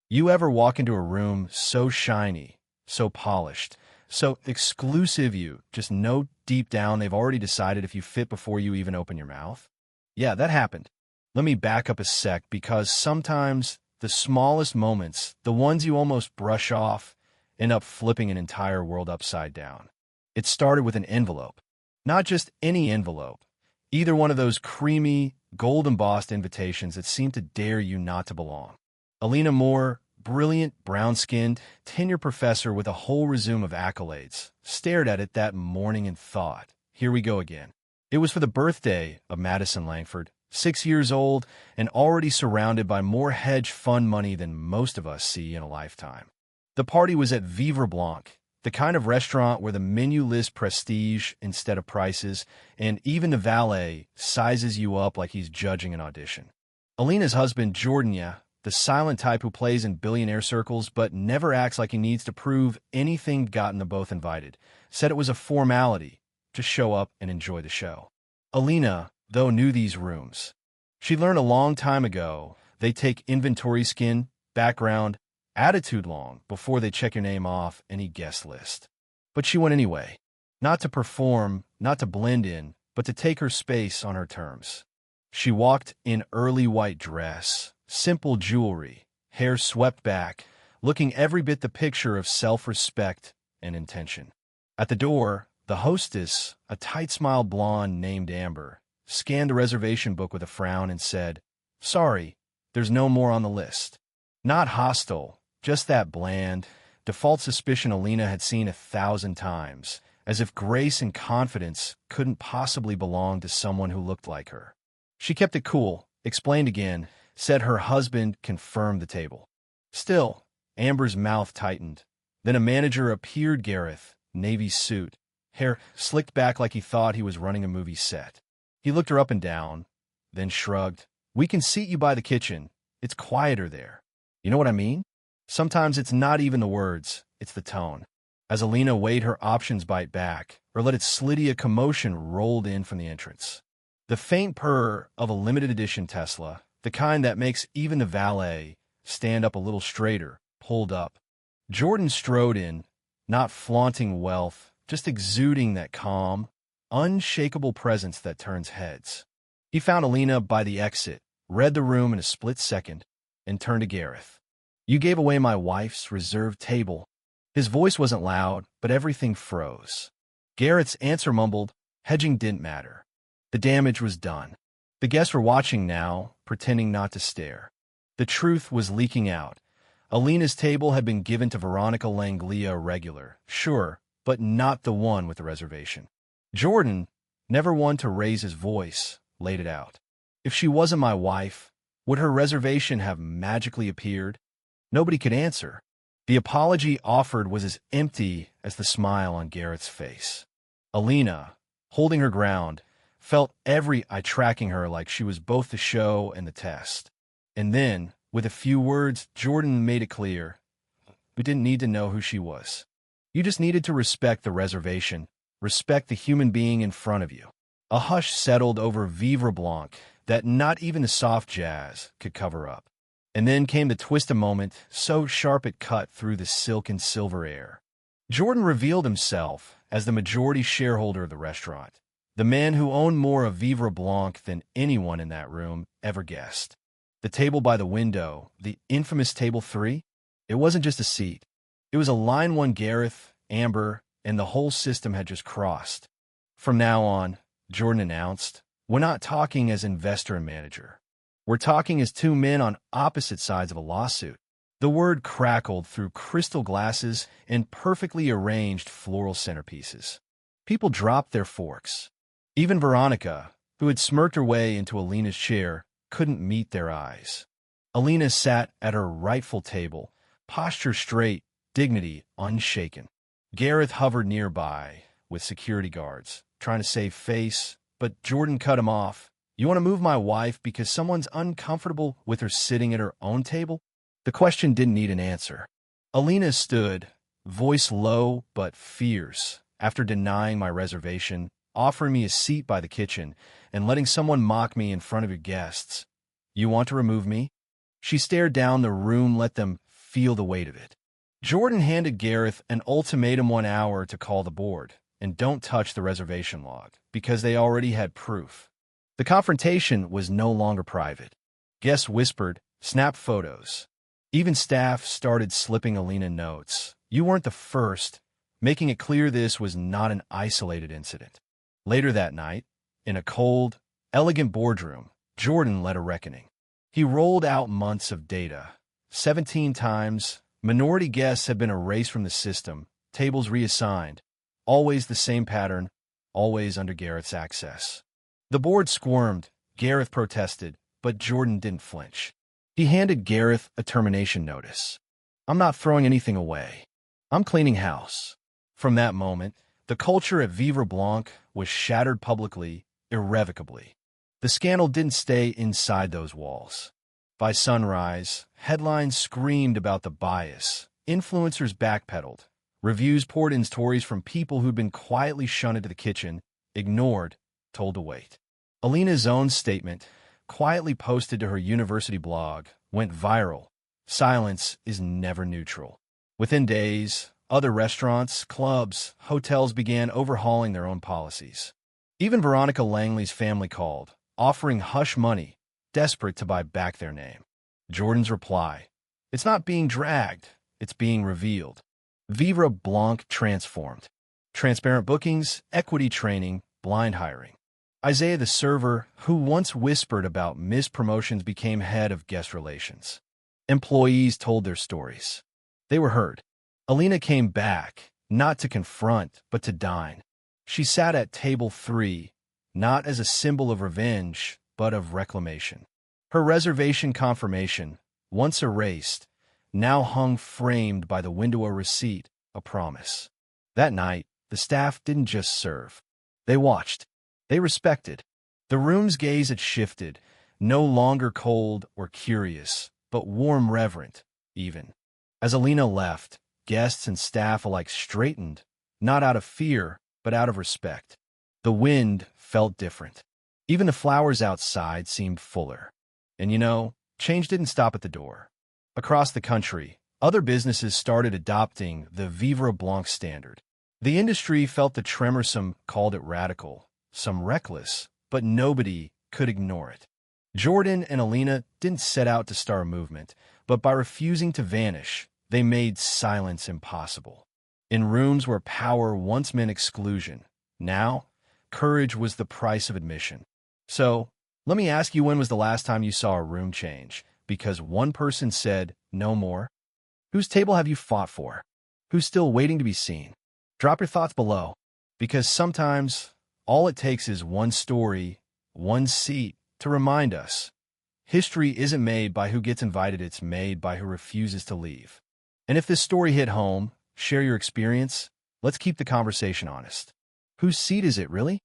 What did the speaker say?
You ever walk into a room so shiny, so polished, so exclusive you just know deep down they've already decided if you fit before you even open your mouth? Yeah, that happened. Let me back up a sec because sometimes the smallest moments, the ones you almost brush off, end up flipping an entire world upside down. It started with an envelope. Not just any envelope. Either one of those creamy, gold-embossed invitations that seem to dare you not to belong. Alina Moore, brilliant, brown-skinned, tenure professor with a whole resume of accolades, stared at it that morning and thought, here we go again. It was for the birthday of Madison Langford, 6 years old and already surrounded by more hedge fund money than most of us see in a lifetime. The party was at Vivre Blanc, the kind of restaurant where the menu lists prestige instead of prices, and even the valet sizes you up like he's judging an audition. Alina's husband, Jordan, the silent type who plays in billionaire circles but never acts like he needs to prove anything, gotten them both invited, said it was a formality, just show up and enjoy the show. Alina, though, knew these rooms. She learned a long time ago they take inventory skin, background, attitude long before they check your name off any guest list. But she went anyway. Not to perform, not to blend in, but to take her space on her terms. She walked in early white dress, simple jewelry, hair swept back, looking every bit the picture of self-respect and intention. At the door, the hostess, a tight-smiled blonde named Amber, scanned the reservation book with a frown and said, "Sorry, there's no more on the list." Not hostile, just that bland, default suspicion Alina had seen 1,000 times, as if grace and confidence couldn't possibly belong to someone who looked like her. She kept it cool, explained again, said her husband confirmed the table. Still, Amber's mouth tightened. Then a manager appeared, Gareth, navy suit, hair slicked back like he thought he was running a movie set. He looked her up and down, then shrugged. "We can seat you by the kitchen. It's quieter there." You know what I mean? Sometimes it's not even the words, it's the tone. As Alina weighed her options, bite back, or let it slitty, a commotion rolled in from the entrance. The faint purr of a limited edition Tesla, the kind that makes even the valet stand up a little straighter, pulled up. Jordan strode in, not flaunting wealth, just exuding that calm, unshakable presence that turns heads. He found Alina by the exit, read the room in a split second, and turned to Gareth. "You gave away my wife's reserved table." His voice wasn't loud, but everything froze. Gareth's answer mumbled, hedging didn't matter. The damage was done. The guests were watching now, pretending not to stare. The truth was leaking out. Alina's table had been given to Veronica Langlia regular, sure, but not the one with the reservation. Jordan, never one to raise his voice, laid it out. If she wasn't my wife, would her reservation have magically appeared? Nobody could answer. The apology offered was as empty as the smile on Gareth's face. Alina, holding her ground, felt every eye tracking her like she was both the show and the test. And then, with a few words, Jordan made it clear. We didn't need to know who she was. You just needed to respect the reservation, respect the human being in front of you. A hush settled over Vivre Blanc that not even the soft jazz could cover up. And then came the twist, a moment so sharp it cut through the silk and silver air. Jordan revealed himself as the majority shareholder of the restaurant, the man who owned more of Vivre Blanc than anyone in that room ever guessed. The table by the window, the infamous table 3, it wasn't just a seat. It was a line one Gareth, Amber, and the whole system had just crossed. From now on, Jordan announced, we're not talking as investor and manager. We're talking as two men on opposite sides of a lawsuit. The word crackled through crystal glasses and perfectly arranged floral centerpieces. People dropped their forks. Even Veronica, who had smirked her way into Alina's chair, couldn't meet their eyes. Alina sat at her rightful table, posture straight, dignity unshaken. Gareth hovered nearby with security guards, trying to save face, but Jordan cut him off. You want to move my wife because someone's uncomfortable with her sitting at her own table? The question didn't need an answer. Alina stood, voice low but fierce, after denying my reservation, offering me a seat by the kitchen, and letting someone mock me in front of your guests. You want to remove me? She stared down the room, let them feel the weight of it. Jordan handed Gareth an ultimatum 1 hour to call the board, and don't touch the reservation log, because they already had proof. The confrontation was no longer private. Guests whispered, snapped photos. Even staff started slipping Alina notes. You weren't the first, making it clear this was not an isolated incident. Later that night, in a cold, elegant boardroom, Jordan led a reckoning. He rolled out months of data. 17 times, minority guests had been erased from the system, tables reassigned. Always the same pattern, always under Gareth's access. The board squirmed, Gareth protested, but Jordan didn't flinch. He handed Gareth a termination notice. I'm not throwing anything away. I'm cleaning house. From that moment, the culture at Vivre Blanc was shattered publicly, irrevocably. The scandal didn't stay inside those walls. By sunrise, headlines screamed about the bias. Influencers backpedaled. Reviews poured in stories from people who'd been quietly shunned into the kitchen, ignored, told to wait. Alina's own statement, quietly posted to her university blog, went viral. Silence is never neutral. Within days, other restaurants, clubs, hotels began overhauling their own policies. Even Veronica Langley's family called, offering hush money, desperate to buy back their name. Jordan's reply, it's not being dragged, it's being revealed. Vivre Blanc transformed. Transparent bookings, equity training, blind hiring. Isaiah the server, who once whispered about missed promotions, became head of guest relations. Employees told their stories. They were heard. Alina came back, not to confront, but to dine. She sat at table 3, not as a symbol of revenge, but of reclamation. Her reservation confirmation, once erased, now hung framed by the window, a receipt, a promise. That night, the staff didn't just serve. They watched. They respected. The room's gaze had shifted, no longer cold or curious, but warm, reverent, even. As Alina left, guests and staff alike straightened, not out of fear, but out of respect. The wind felt different. Even the flowers outside seemed fuller. And change didn't stop at the door. Across the country, other businesses started adopting the Vivre Blanc standard. The industry felt the tremor. Some called it radical, some reckless, but nobody could ignore it. Jordan and Alina didn't set out to start a movement, but by refusing to vanish, they made silence impossible. In rooms where power once meant exclusion, now, courage was the price of admission. So, let me ask you, when was the last time you saw a room change because one person said, no more? Whose table have you fought for? Who's still waiting to be seen? Drop your thoughts below, because sometimes all it takes is one story, one seat, to remind us. History isn't made by who gets invited, it's made by who refuses to leave. And if this story hit home, share your experience. Let's keep the conversation honest. Whose seat is it, really?